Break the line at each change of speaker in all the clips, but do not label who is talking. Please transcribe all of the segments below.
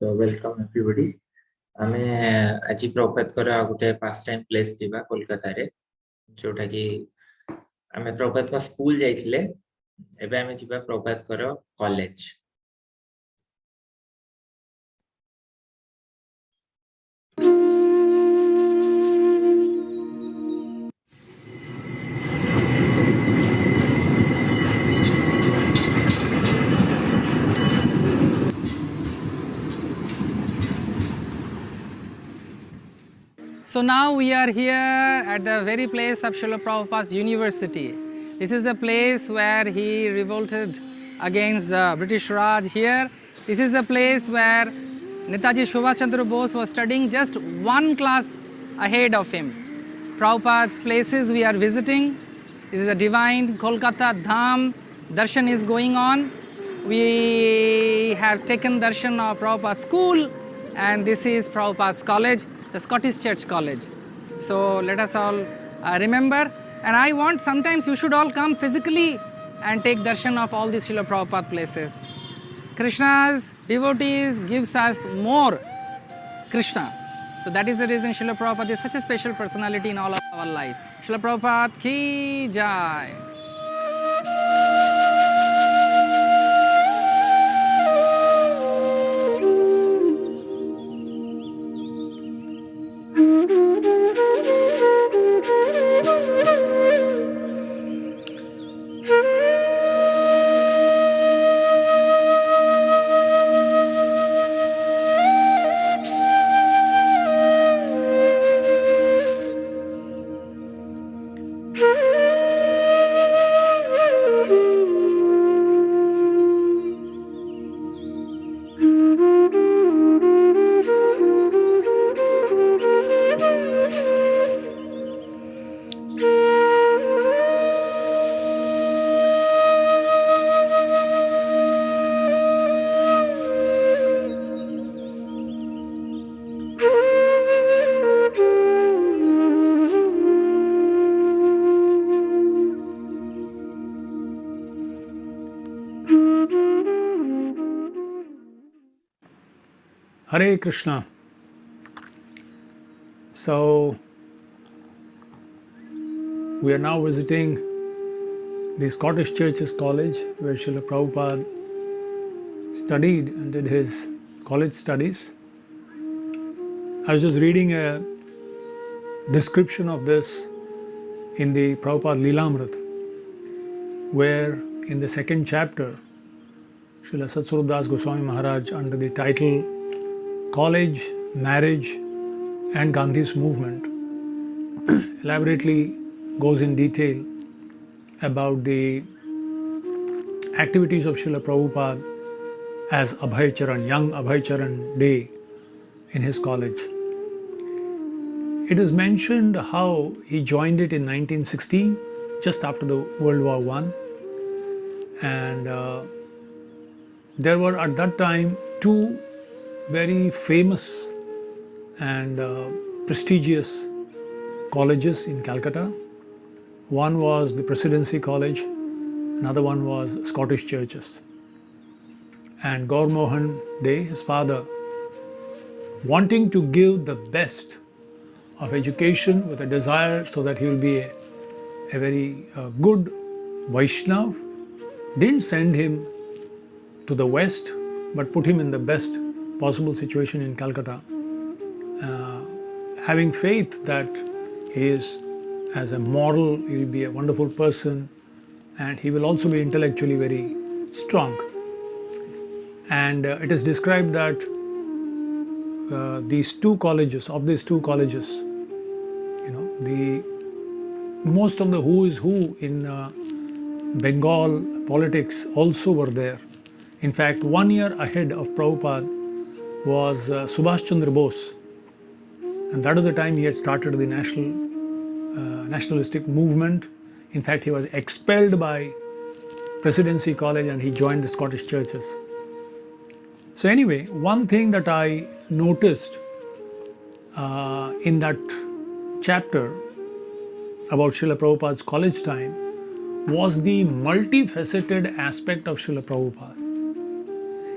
So welcome everybody. आमे आज प्रभुपाद कर गोटे पास टाइम प्लेस जीवा कोलकाता रे जोटा कि आमे प्रभुपाद को स्कूल जाइथिले एबे आमे जीवा प्रभुपाद कर college.
So now we are here at the very place of Srila Prabhupada's university. This is the place where he revolted against the British Raj here. This is the place where Netaji Subhash Chandra Bose was studying just one class ahead of him. Prabhupada's places we are visiting. This is a divine Kolkata Dham. Darshan is going on. We have taken darshan of Prabhupada's school, and this is Prabhupada's college, the Scottish Church College. So let us all remember, and I want sometimes you should all come physically and take darshan of all these Srila Prabhupada places. Krishna's devotees gives us more Krishna. So that is the reason Srila Prabhupada is such a special personality in all of our life. Srila Prabhupada ki jai.
Hare Krishna. So, we are now visiting the Scottish Churches College where Srila Prabhupada studied and did his college studies. I was just reading a description of this in the Prabhupada Lilamrita, where in the second chapter, Srila Satsvarup Das Goswami Maharaj, under the title College, Marriage and Gandhi's Movement, elaborately goes in detail about the activities of Srila Prabhupada as Abhay Charan, young Abhay Charan day in his college. It is mentioned how he joined it in 1916, just after the World War I, and there were at that time two very famous and prestigious colleges in Calcutta. One was the Presidency College, another one was Scottish Churches. And Gaur Mohan Dey, his father, wanting to give the best of education with a desire so that he will be a very good Vaishnav, didn't send him to the West, but put him in the best possible situation in Calcutta, having faith that he is, as a model, he will be a wonderful person and he will also be intellectually very strong. And it is described that these two colleges, the most of the who is who in Bengal politics also were there. In fact, 1 year ahead of Prabhupada was Subhash Chandra Bose, and that is the time he had started the nationalistic movement. In fact, he was expelled by Presidency College and he joined the Scottish Churches. So anyway, one thing that I noticed in that chapter about Srila Prabhupada's college time was the multifaceted aspect of Srila Prabhupada.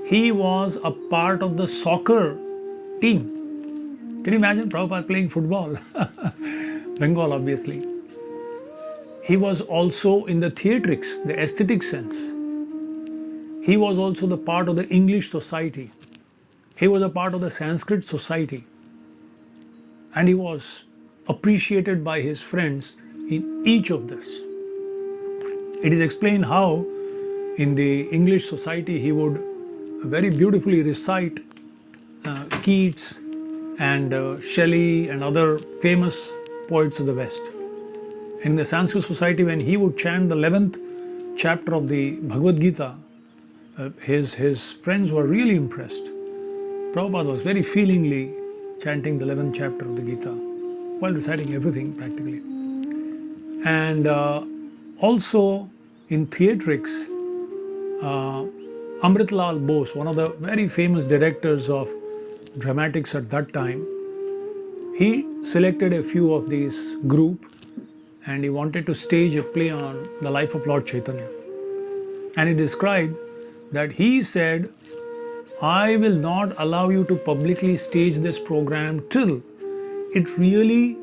He was a part of the soccer team. Can you imagine Prabhupada playing football? Bengal, obviously. He was also in the theatrics, the aesthetic sense. He was also the part of the English society. He was a part of the Sanskrit society. And he was appreciated by his friends in each of this. It is explained how in the English society he would very beautifully recite Keats and Shelley and other famous poets of the West. In the Sanskrit society, when he would chant the 11th chapter of the Bhagavad Gita, his friends were really impressed. Prabhupada was very feelingly chanting the 11th chapter of the Gita while reciting everything practically. And also in theatrics, Amritlal Bose, one of the very famous directors of dramatics at that time, he selected a few of these group and he wanted to stage a play on the life of Lord Chaitanya. And he described that he said, I will not allow you to publicly stage this program till it really,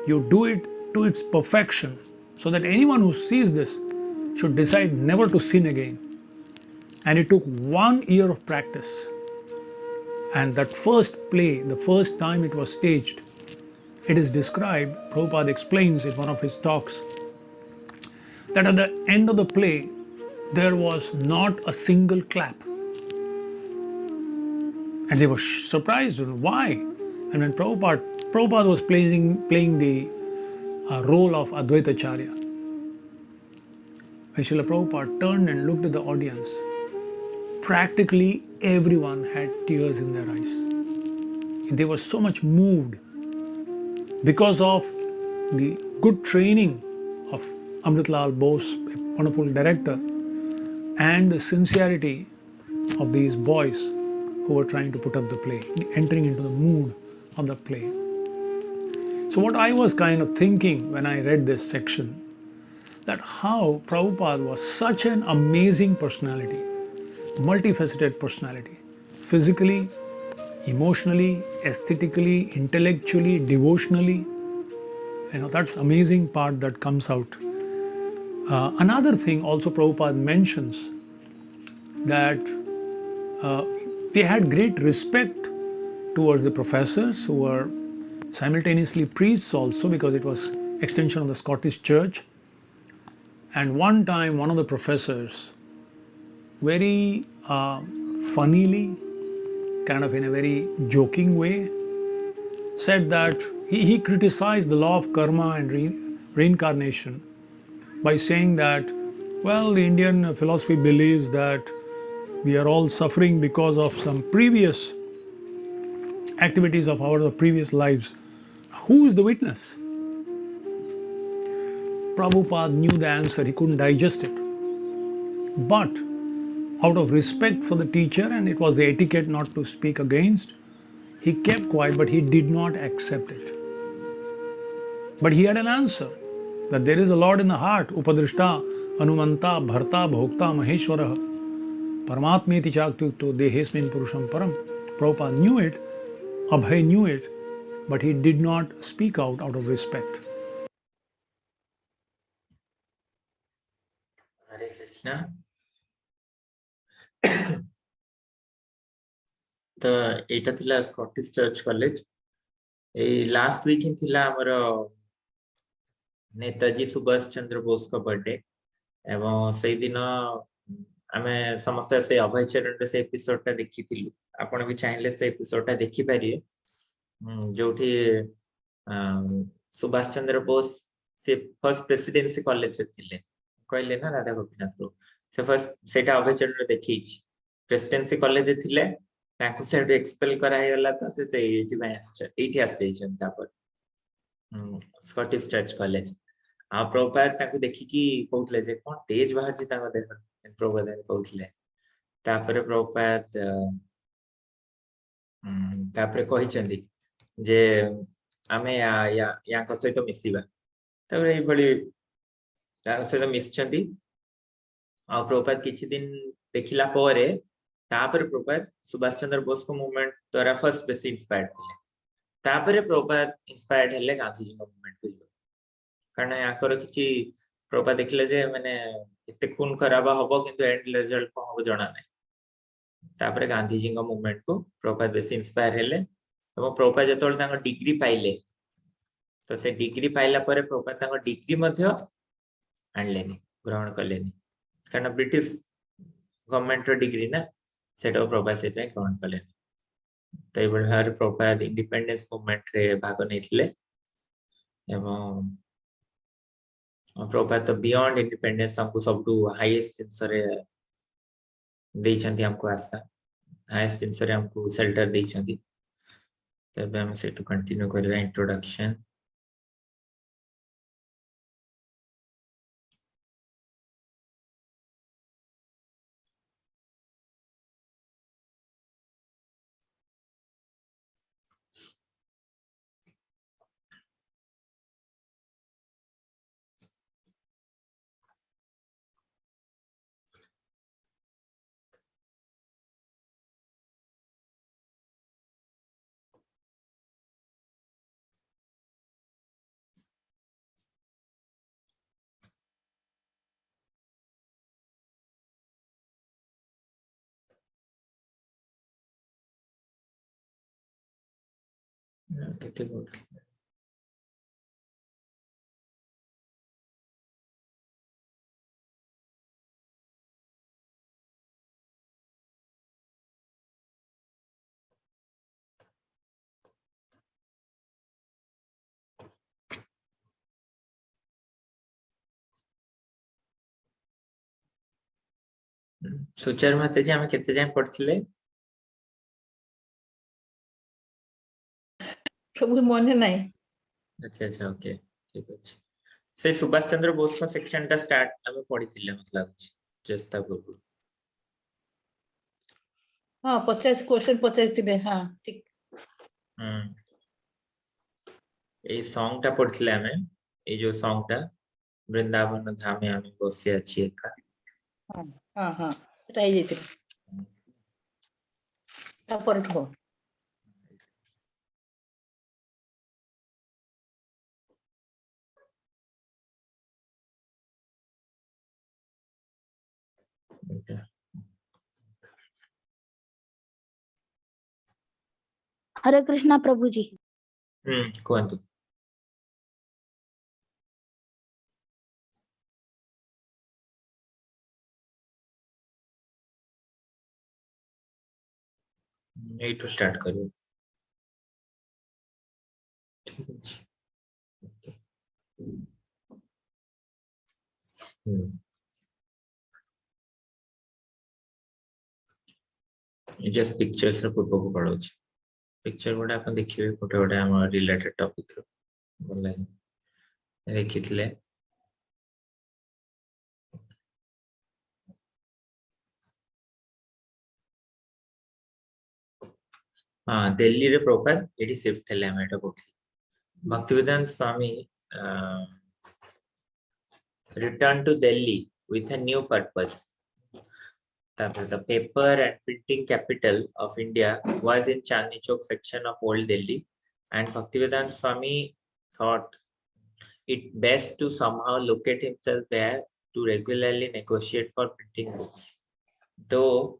you do it to its perfection, so that anyone who sees this should decide never to sin again. And it took 1 year of practice. And that first play, the first time it was staged, it is described, Prabhupada explains in one of his talks, that at the end of the play, there was not a single clap. And they were surprised, why? And when Prabhupada was playing the role of Advaitacharya, when Srila Prabhupada turned and looked at the audience, practically everyone had tears in their eyes. They were so much moved because of the good training of Amritlal Bose, a wonderful director, and the sincerity of these boys who were trying to put up the play, entering into the mood of the play. So what I was kind of thinking when I read this section, that how Prabhupada was such an amazing personality, multifaceted personality, physically, emotionally, aesthetically, intellectually, devotionally. That's amazing part that comes out. Another thing also Prabhupada mentions, that they had great respect towards the professors who were simultaneously priests also, because it was extension of the Scottish Church. And one time one of the professors very funnily, kind of in a very joking way, said that he criticized the law of karma and reincarnation by saying that, well, the Indian philosophy believes that we are all suffering because of some previous activities of our previous lives. Who is the witness? Prabhupada knew the answer, he couldn't digest it. But out of respect for the teacher, and it was the etiquette not to speak against, he kept quiet, but he did not accept it. But he had an answer, that there is a Lord in the heart, Upadrishta, Anumanta, Bharta, Bhokta, Maheshwara, Paramatmeti Chakyukto, Dehesmin Purusham Param. Prabhupada knew it, Abhay knew it, but he did not speak out of respect.
Hare Krishna. तो एटा थिला Scottish church college ए last week इन थिला हमर नेताजी सुभाष चंद्र बोस का birthday एवं से दिन आमे समस्त से अभय चरण से एपिसोड ता देखिथिलु आपण भी चाहिले से एपिसोड ता देखि पारिए जोठी सुभाष चंद्र बोस से फर्स्ट प्रेसिडेंसी कॉलेज थिले कहले ना राधा गोपीनाथ रो से फर्स्ट सेटा अभय चरण देखिछ प्रेसिडेंसी कॉलेज थिले ताको सेट एक्सपेल कराय गला त से एटी में एटी स्टेशन तापर स्कॉटिश चर्च कॉलेज आ प्रभुपाद ताको देखि कि कहउतले जे कोन तेज बाहर जी ताको देख प्रभुपाद कहउतले तापर प्रभुपाद तापर कहिचंदी जे आमे या को सहित मिसिबा तापर ए बडी ताको सहित मिसचंदी आ प्रभुपाद किछि दिन देखिला परे तापर प्रभुपाद सुभाष चंद्र बोस को मूवमेंट द्वारा फर्स्ट बेसी इंस्पायर्ड थिले तापर प्रभुपाद इंस्पायर्ड हेले गांधी जी मूवमेंट को कारण याकर किछि प्रभुपाद देखले जे माने एते खून खराबा हबो किंतु एंड रिजल्ट को हबो जणा नै तापर गांधी जी मूवमेंट को प्रभुपाद बेसी इंस्पायर हेले एवं प्रभुपाद जतोल तांको डिग्री पाइले तो से डिग्री पाइला परे प्रभुपाद तांको डिग्री मध्य आणलेनी ग्रहण कलेनी कारण ब्रिटिश गवर्नमेंट रो डिग्री ना सेटा प्रभुपाद सेटा ग्रहण कलेनी तो एबळ भार प्रभुपाद इंडिपेंडेंस मूवमेंट रे भाग नेथिले एवं प्रभुपाद तो बियॉन्ड इंडिपेंडेंस हमको सबटू हाईएस्ट जिनसरे देइछंती हमको आशा हाईएस्ट जिनसरे हमको शेल्टर देइछंती तबे हम सेटू कंटिन्यू करबा इंट्रोडक्शन केते बोल सुचार माते जे हम केते जाय पढथिले
प्रभु मने नाही
अच्छा अच्छा ओके ठीक अछि से सुभाष चंद्र बोस को सेक्शन टा स्टार्ट हम पढिथिले मतलब चेष्टा करू
हाँ 50 क्वेश्चन 50 थिबे हाँ ठीक
ए सॉन्ग टा पढिथिले हमें ए जो सॉन्ग टा वृंदावन धामे हम बसे अछि एका
हाँ हाँ हाँ एटा हे जेते तापर ठो
हरे कृष्णा प्रभु जी
कोंतु ए टू स्टार्ट करू ठीक अछि ओके ये जस्ट पिक्चर्स रे पूर्व को पढो छी पिक्चर गोटे अपन देखिए गोटे गोटे हम रिलेटेड टॉपिक रो बोले देखितले हाँ दिल्ली रे प्रॉपर एडी शिफ्ट हेले हम एटा बोथि भक्तिवेदांत स्वामी returned to Delhi with a new purpose. The paper and printing capital of India was in Chandni Chowk section of Old Delhi, and Bhaktivedanta Swami thought it best to somehow locate himself there to regularly negotiate for printing books. Though,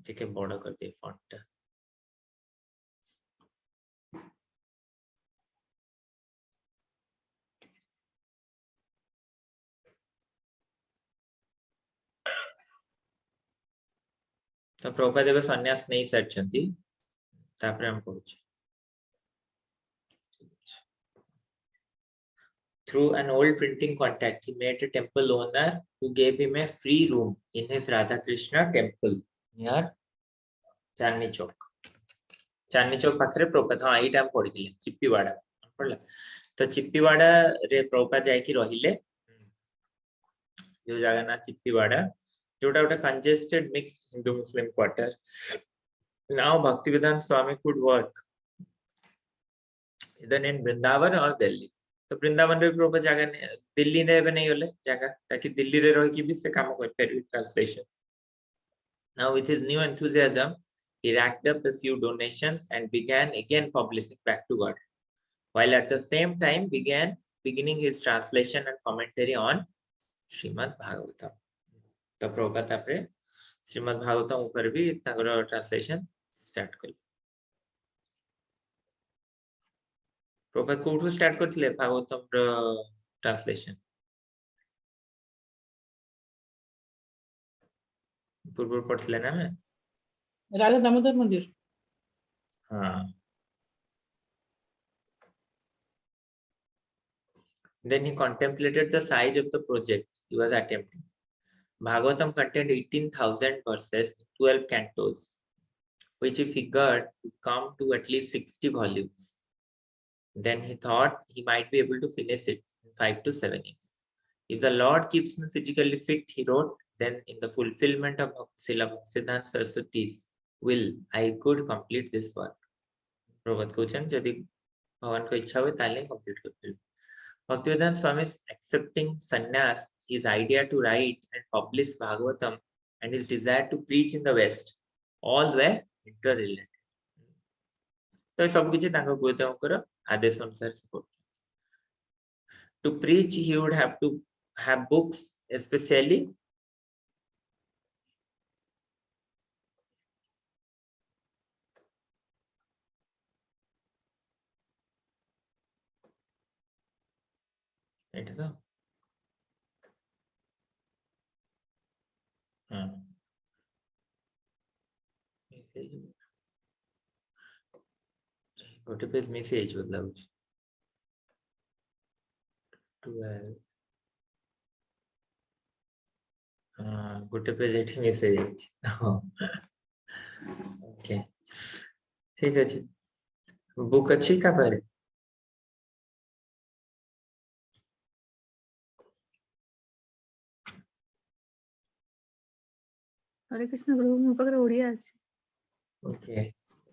take a border karte font. तो प्रभुपाद एबे सन्यास नहीं सारछंती तापर हम पहुंचे through an old printing contact he met a temple owner who gave him a free room in his Radha Krishna temple near Chandni Chowk पाखरे प्रभुपाद हाँ एटा हम पढिथिले चिप्पीवाड़ा पढला तो चिप्पीवाड़ा रे प्रभुपाद जाय कि रहिले जो जगह ना चिप्पीवाड़ा जोटा गोटे congested mixed Hindu Muslim quarter. Now Bhaktivedanta Swami could work either in Vrindavan or Delhi. तो वृंदावन रे प्रभुपाद जगह दिल्ली ने बे नहीं होले जगह ताकि दिल्ली रे रह कि भी से काम कर पारे translation Now, with his new enthusiasm, he racked up a few donations and began again publishing back to God, while at the same time beginning his translation and commentary on Srimad Bhagavatam. तो प्रभुपाद तापरे श्रीमद् भागवतम ऊपर भी तांकर translation start कले. प्रभुपाद कोठू start करथिले भागवतम रो translation? पूर्व पढ़थिले ना मैं
राधा दामोदर मंदिर.
हाँ. Then he contemplated the size of the project he was attempting. Bhagavatam contained 18,000 verses, 12 cantos, which he figured would come to at least 60 volumes. Then he thought he might be able to finish it in 5 to 7 years. If the Lord keeps me physically fit, he wrote, then in the fulfillment of Srila Bhaktisiddhanta Saraswati's will, I could complete this work. Prabhupada कहउछन जदि भगवान को इच्छा होय ताले complete कर. Bhaktivedanta Swami is accepting sannyas, his idea to write and publish Bhagavatam, and his desire to preach in the West, all were interrelated. तो सब कुछ तांको गुरुदेवଙ୍କର आदेश अनुसार support. To preach, he would have to have books, especially ଗୋଟେ ପେଜ miss ହେଇଛି ବୋଧେ ଲାଗୁଛି. 12 ଗୋଟେ ପେଜ ଏଠି ମିସ୍ ହେଇଯାଇଛି. ଓକେ, ଠିକ ଅଛି. ବୁକ୍ ଅଛି କା ପାଖରେ?
हरे कृष्ण प्रभु मो पाखरे ओडिया अछि.
ओके,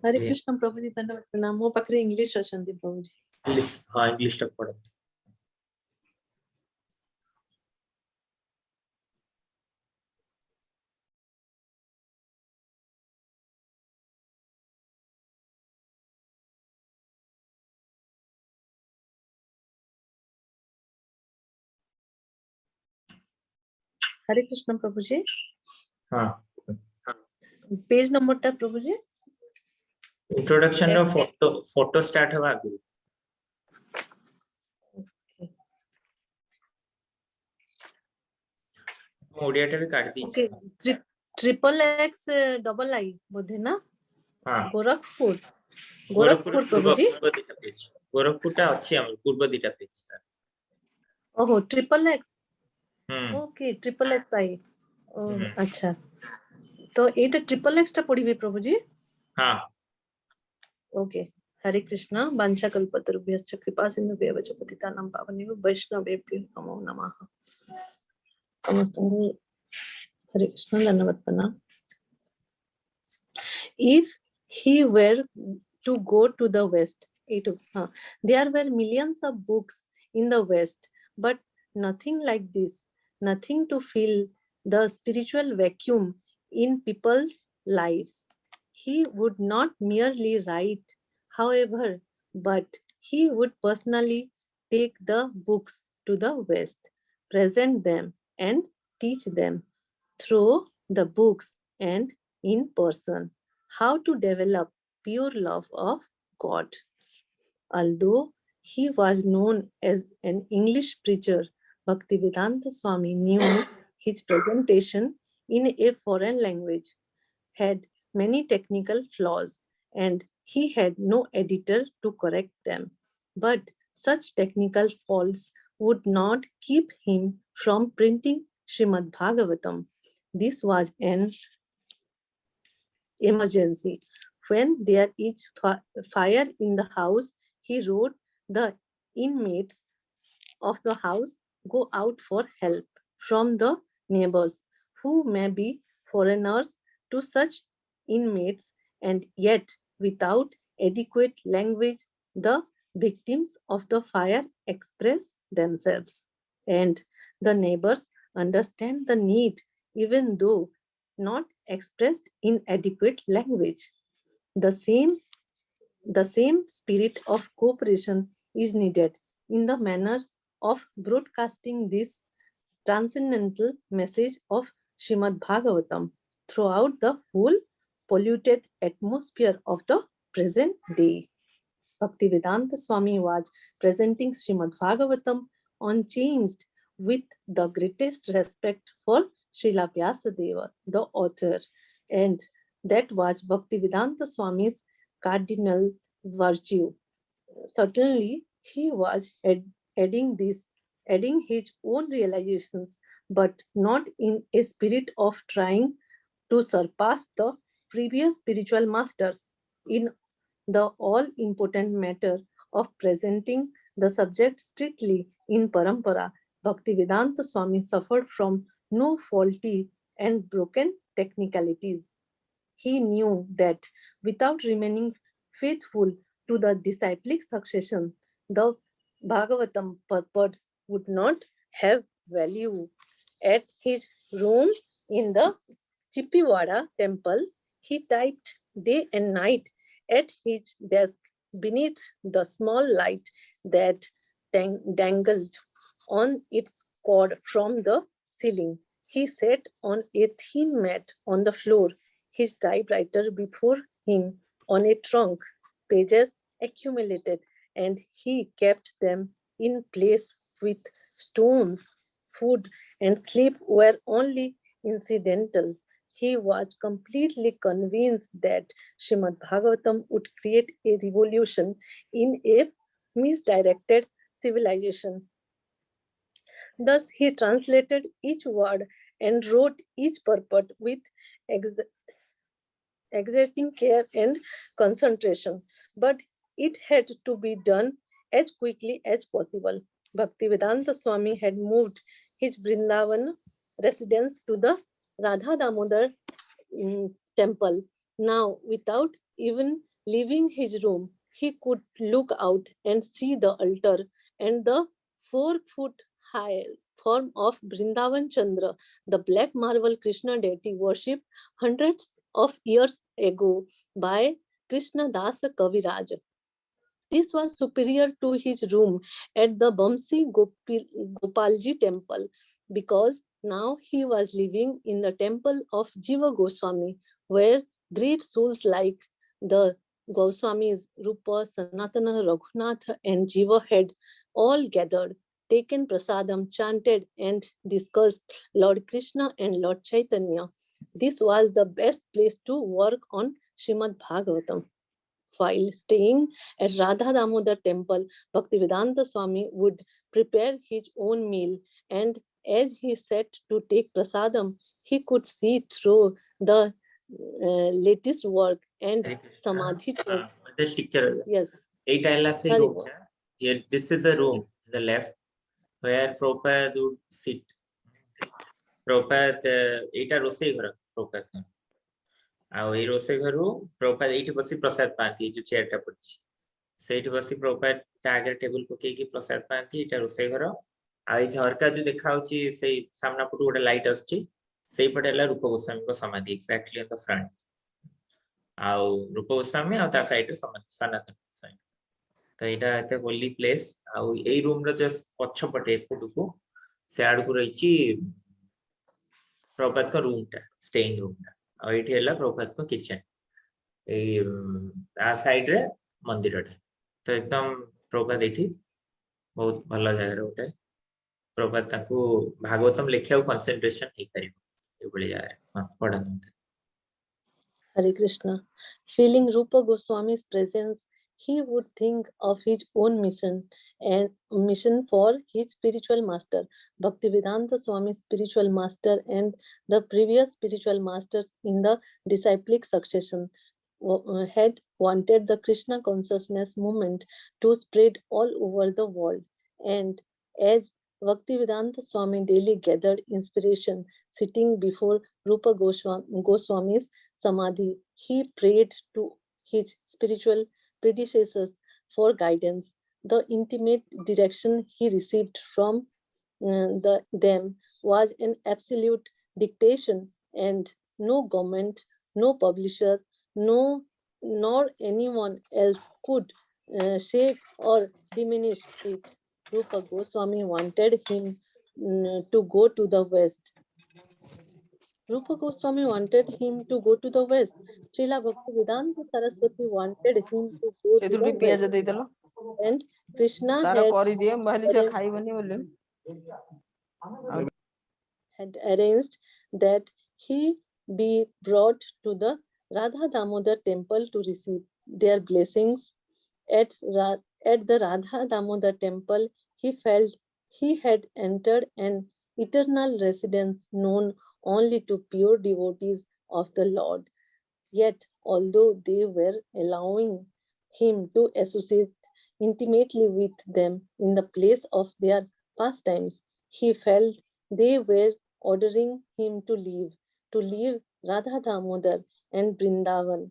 हरे कृष्ण प्रभु जी धन्यवाद प्रणाम. मो पाखरे इंग्लिश अछंती प्रभु जी.
इंग्लिश, हाँ इंग्लिश टा पढ़.
हरे कृष्ण प्रभु जी.
हाँ,
पेज नंबर टा प्रभु जी.
इंट्रोडक्शन रो फोटो स्टार्ट हवा आगु. ओडिया टा भी काट दी.
Okay, triple X double I बोधे ना.
हाँ,
गोरखपुर प्रभु जी.
गोरखपुर टा अच्छी हम पूर्व दिटा पेज.
ओहो, triple X. Okay, triple X I. ओ अच्छा, तो एटा ट्रिपल एक्स टा पढ़िबे प्रभु जी.
हाँ,
ओके. हरे कृष्ण. वांछा कल्पतरुभ्यश्च कृपा सिन्धुभ्येव च पतितानां पावनेभ्यो वैष्णवेभ्यो नमो नमः. समस्त हरे कृष्ण धन्यवाद प्रणाम. If he were to go to the west, there were millions of books in the west, but nothing like this, nothing to fill the spiritual vacuum in people's lives. He would not merely write, however, but he would personally take the books to the west, present them and teach them through the books and in person how to develop pure love of God. Although he was known as an English preacher, Bhaktivedanta Swami knew his presentation in a foreign language had many technical flaws, and he had no editor to correct them. But such technical faults would not keep him from printing Srimad Bhagavatam. This was an emergency. When there is fire in the house, he wrote the inmates of the house go out for help from the neighbors who may be foreigners to such inmates, and yet without adequate language the victims of the fire express themselves, and the neighbors understand the need even though not expressed in adequate language. The same spirit of cooperation is needed in the manner of broadcasting this transcendental message of Srimad Bhagavatam throughout the whole polluted atmosphere of the present day. Bhaktivedanta Swami was presenting Srimad Bhagavatam unchanged with the greatest respect for Srila Vyasadeva, the author, and that was Bhaktivedanta Swami's cardinal virtue. Certainly, he was adding his own realizations, but not in a spirit of trying to surpass the previous spiritual masters. In the all important matter of presenting the subject strictly in parampara, Bhaktivedanta Swami suffered from no faulty and broken technicalities. He knew that without remaining faithful to the disciplic succession, the Bhagavatam purports would not have value. At his room in the Chippiwada temple, he typed day and night at his desk beneath the small light that dangled on its cord from the ceiling. He sat on a thin mat on the floor, his typewriter before him on a trunk. Pages accumulated, and he kept them in place with stones. Food and sleep were only incidental. He was completely convinced that Srimad Bhagavatam would create a revolution in a misdirected civilization. Thus, he translated each word and wrote each purport with exerting care and concentration. But it had to be done as quickly as possible. Bhaktivedanta Swami had moved his Vrindavan residence to the Radha Damodar temple. Now, without even leaving his room, he could look out and see the altar and the 4 foot high form of Vrindavan Chandra, the black marble Krishna deity worshipped hundreds of years ago by Krishna Dasa Kaviraj. This was superior to his room at the Bamsi Gopalji temple because now he was living in the temple of Jiva Goswami, where great souls like the Goswamis Rupa, Sanatana, Raghunath, and Jiva had all gathered, taken prasadam, chanted, and discussed Lord Krishna and Lord Chaitanya. This was the best place to work on Srimad Bhagavatam. While staying at Radha Damodar temple, Bhaktivedanta Swami would prepare his own meal, and as he sat to take prasadam, he could see through the latest work and
Hare Krishna.
samadhi.
This picture.
Yes.
Say
Hari
room. Here, this is a room in the left where Prabhupada would sit. Prabhupada, ଏଇଟା ରୋଷେଇ ଘର Prabhupada। ଆଉ ଏଇ ରୋଷେଇ ଘରୁ Prabhupada ଏଇଠି ବସି ପ୍ରସାଦ ପାଆନ୍ତି, ଏଇ ଯୋଉ ଚେୟାରଟା ପଡିଛି ସେଇଠି ବସି Prabhupada ତା ଆଗରେ ଟେବୁଲ ପକେଇକି ପ୍ରସାଦ ପାଆନ୍ତି। ଏଇଟା ରୋଷେଇ ଘର। ଆଉ ଏଇ ଝରକା ଯୋଉ ଦେଖା ହଉଛି ସେଇ ସାମ୍ନା ପଟୁ ଗୋଟେ ଲାଇଟ୍ ଆସୁଛି, ସେଇପଟେ ହେଲା ରୂପ ଗୋସ୍ୱାମୀଙ୍କ ସମାଧି, ଏକ୍ସାକ୍ଟଲି ଅନ୍ ଦ ଫ୍ରଣ୍ଟ। ଆଉ ରୂପ ଗୋସ୍ୱାମୀ ଆଉ ତା ସାଇଡରେ ସନାତନ ଗୋସ୍ୱାମୀ। ତ ଏଇଟା ଏତେ ହୋଲି ପ୍ଲେସ। ଆଉ ଏଇ ରୁମ ର ଜଷ୍ଟ ପଛପଟେ ଏପଟକୁ ସେ ଆଡକୁ ରହିଛି ପ୍ରଭୁପାଦଙ୍କ ରୁମ ଟା, ଷ୍ଟେଇଂ ରୁମ ଟା। ଆଉ ଏଇଠି ହେଲା ପ୍ରଭୁପାଦଙ୍କ କିଚେନ, ଏଇ ଆ ସାଇଡ ରେ ମନ୍ଦିରଟା। ତ ଏକଦମ ପ୍ରଭୁପାଦ ଏଇଠି ବହୁତ ଭଲ ଜାଗାରେ ଗୋଟେ ପ୍ରଭୁପାଦ ତାଙ୍କୁ ଭାଗବତମ ଲେଖିବାକୁ କନସେନ୍ଟ୍ରେସନ ହେଇପାରିବ ଏଭଳି ଜାଗାରେ। ହଁ, ପଢନ୍ତୁ।
Hare Krishna. Feeling Rupa Goswami's presence, he would think of his own mission and mission for his spiritual master. Bhaktivedanta Swami's spiritual master and the previous spiritual masters in the disciplic succession had wanted the Krishna consciousness movement to spread all over the world. And as Bhaktivedanta Swami daily gathered inspiration sitting before Rupa Goswami's Samadhi, he prayed to his spiritual predecessors for guidance. The intimate direction he received from them was an absolute dictation, and no government, no publisher, nor anyone else could shake or diminish it. Rupa Goswami wanted him to go to the west. Rupa Goswami wanted him to go to the west. Srila Bhaktivedanta Saraswati wanted him to go to the west. And Krishna had arranged that he be brought to the Radha Damodar temple to receive their blessings. At the Radha Damodar temple, he felt he had entered an eternal residence known only to pure devotees of the Lord. Yet, although they were allowing him to associate intimately with them in the place of their pastimes, he felt they were ordering him to leave Radha Damodar and Vrindavan,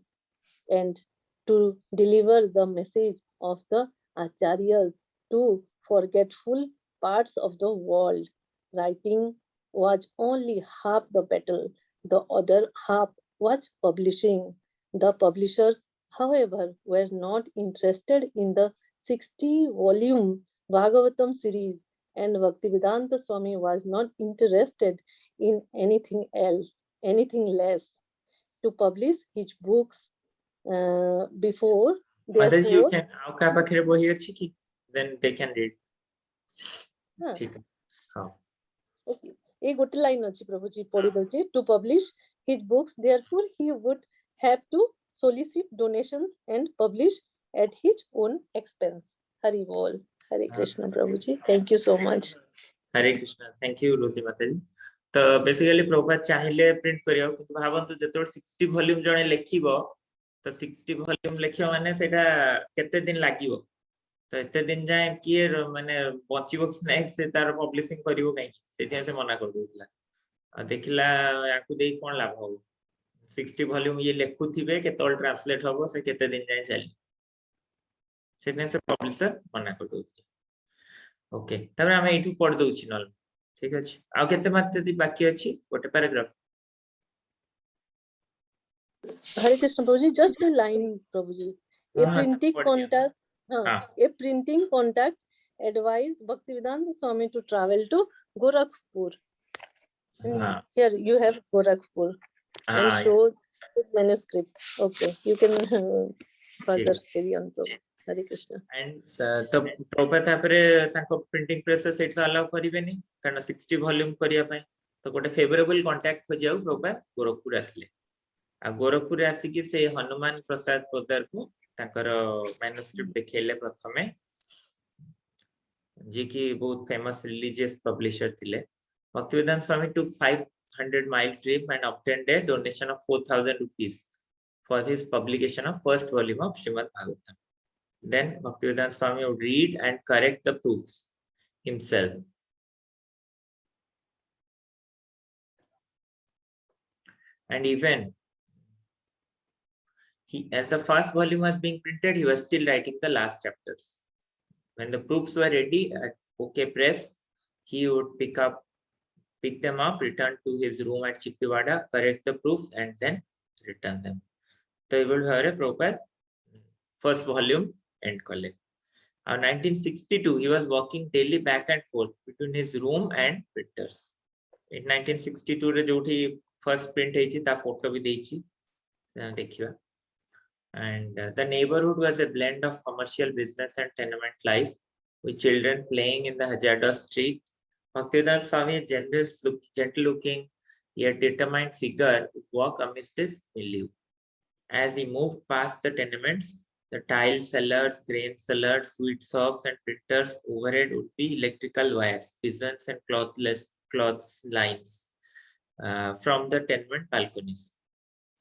and to deliver the message of the Acharyas to forgetful parts of the world. Writing was only half the battle, the other half was publishing. The publishers, however, were not interested in the 60-volume Bhagavatam series, and Bhaktivedanta Swami was not interested in anything else, anything less. To publish his books before,
Mataji, you
therefore,
can आपका पाखरे बही अछि कि then they can read.
हाँ,
ठीक है. हाँ.
okay. ये गोटे लाइन अछि प्रभुजी पढ़ी दउछि. To publish his books, therefore he would have to solicit donations and publish at his own expense. Hari Bol. Hare Krishna Prabhuji. Thank you so much.
Hare Krishna. Thank you रोजी माताजी. तो basically Prabhupada चाहिले print करियो किंतु भाबंतु जेतोड़ 60 volume जणे लेखिबो तो 60 volume लेखियो माने सेटा केते दिन लागिवो. तो एते दिन जाए किए माने बचिबो कि नै से तार पब्लिशिंग करिवो काई सेति से मना कर देतिला. आ देखिला याकू देई कोन लाभ हो. 60 वॉल्यूम ये लेखुथिबे केतोल ट्रांसलेट होबो से केते दिन जाए चली सेने से पब्लिशर मना कर दोति. ओके तबे हम एठू पढ दउछि नल. ठीक अछि. आ केते मात्रा बाकी अछि गोटे paragraph.
Hare Krishna Prabhuji, just a line Prabhuji. A printing contact, a printing contact advised Bhaktivedanta Swami to travel to Gorakhpur. Here you have Gorakhpur and show the manuscript. Okay, you can further carry on. Hare Krishna.
And तो प्रभुपाद तापरे ताको printing press set allow करिवेनी कारण 60 volume करिया पय तो गोटे favourable contact हो जाऊ प्रभुपाद गोरखपुर आसले. आ गोरखपुर आसी कि से हनुमान प्रसाद पोदर को ताकर मैन्युस्क्रिप्ट देखेले प्रथमे जे कि बहुत फेमस रिलीजियस पब्लिशर थिले. Bhaktivedanta Swami took 500 mile trip and obtained a donation of 4,000 rupees for his publication of first volume of Srimad Bhagavatam. Then Bhaktivedanta Swami would read and correct the proofs himself. And even as the first volume was being printed, he was still writing the last chapters. When the proofs were ready at OK Press, he would pick them up, return to his room at Chippewada, correct the proofs, and then return them. So he would have a proper first volume end collect. In 1962, he was walking daily back and forth between his room and printers. In 1962, re joti first print heichi ta photo भी देइछि देखिबा. And the neighborhood was a blend of commercial business and tenement life, with children playing in the hazardous street. Bhaktivedanta Swami, gentle-looking yet determined figure, would walk amidst this milieu. As he moved past the tenements, the tile sellers, grain sellers, sweet shops, and printers overhead would be electrical wires, pigeons, and cloths lines from the tenement balconies.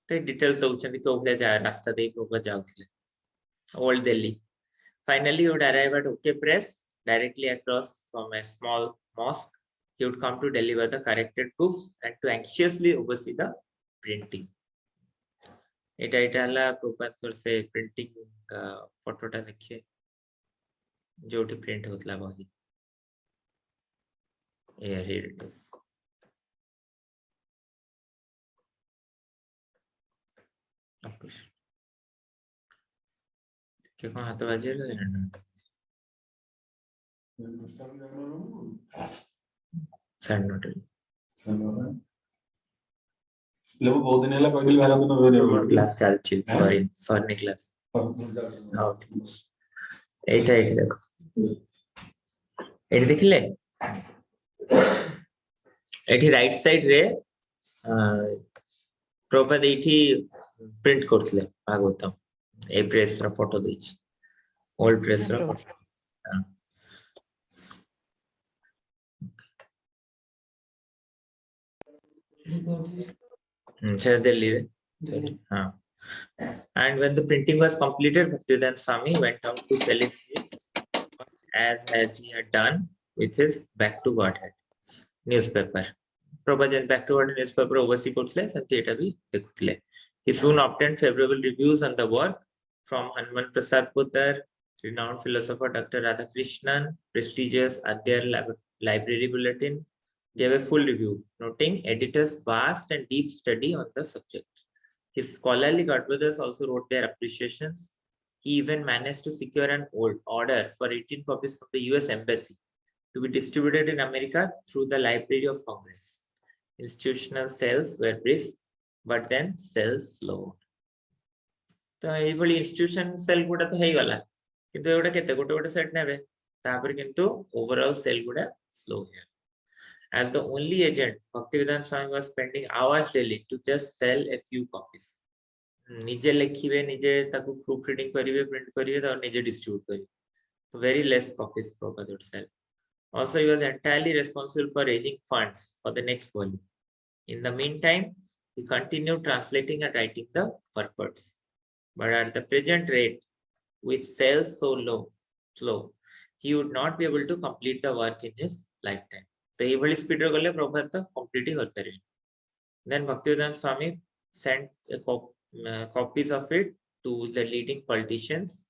The details Old Delhi. Finally, he would arrive at OK Press, directly across from a small mosque. He would come to deliver the corrected proofs and to anxiously oversee the printing. এটা হলা প্রপাত করছে printing ফটোটা দেখিয়ে जोटी print होतला बही. Here it is. के हाथ बाजे साइड नोट
लेबो बहुत दिन हैला कहली भागा तो भेरे
क्लास चल छी सॉरी क्लास এইটা দেখো এটি দেখিলে এটি রাইট সাইড রে প্রপাদ এইটি প্রিন্ট করছিলে ভাগবতম এই প্রেস র ফটো ଦେଇଛି ওল্ড প্রেস র photo share Delhi re and when the printing was completed Bhaktivedanta Swami went out to sell it as he had done with his Back to Godhead newspaper. Prabhupada Back to Godhead newspaper oversee korthile semti eta bi dekhuthile. He soon obtained favorable reviews on the work from Hanuman Prasad Poddar, renowned philosopher Dr. Radhakrishnan, prestigious Adyar library bulletin gave a full review, noting editor's vast and deep study on the subject. His scholarly godbrothers also wrote their appreciations. He even managed to secure an order for 18 copies from the US Embassy to be distributed in America through the Library of Congress. Institutional sales were brisk, but then sales slowed. So, eivali institution sell guda to heigala kintu egoda kete gote set nebe tapare kintu overall sell guda slow here. As the only agent, Bhaktivedanta Swami was spending hours daily to just sell a few copies. Nije lekhibe, nije taku proofreading karibe, print karibe, aur nije distribute karibe. So very less copies Prabhupada would sell. Also, he was entirely responsible for raising funds for the next volume. In the meantime, he continued translating and writing the purports. But at the present rate, which sales so slow, he would not be able to complete the work in his lifetime. तो ये speed रे गले प्रभुपाद तो complete ही कर पारे. Then Bhaktivedanta Swami sent copies of it to the leading politicians.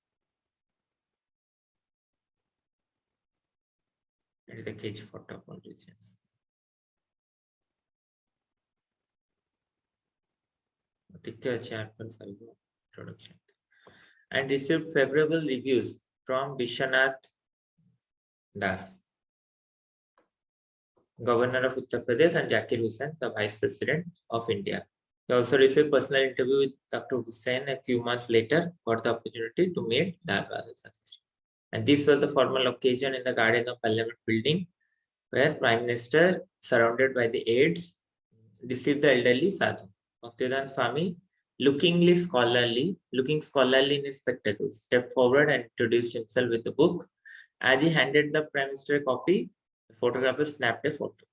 And the cage photo politicians. Introduction. And received favorable reviews from Vishwanath Das, Governor of Uttar Pradesh, and Zakir Hussain, the Vice President of India. He also received personal interview with Dr. Hussain a few months later, got the opportunity to meet Lalbahadur Shastri. And this was a formal occasion in the garden of Parliament building, where Prime Minister, surrounded by the aides, received the elderly sadhu. Bhaktivedanta Swami, looking scholarly in his spectacles, stepped forward and introduced himself with the book. As he handed the Prime Minister a copy, the photographer snapped a photo.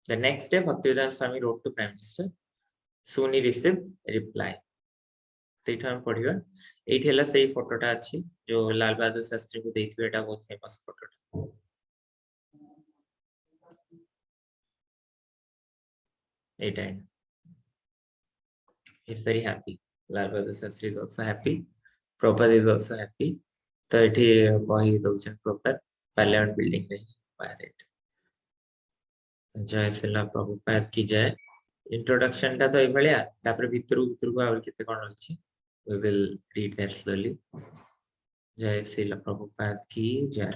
The next day, Bhaktivedanta Swami wrote to Prime Minister. Soon he received a reply. तेठा हम पढ़िबा एठी हला सेही फोटोटा अछि जो लाल बहादुर शास्त्री को देथिबे एटा बहुत famous फोटोटा Etah is very happy. Lal Bahadur Shastri is also happy. Prabhupada is also happy. तो एठी बही दोचन Prabhupada Parliament building रे बाहर जय श्रीला प्रभुपाद की जय. इंट्रोडक्शन टा तो एभलिया तापर भितरु को आउर केते कोन अछि we will read that slowly. जय श्रीला प्रभुपाद की जय.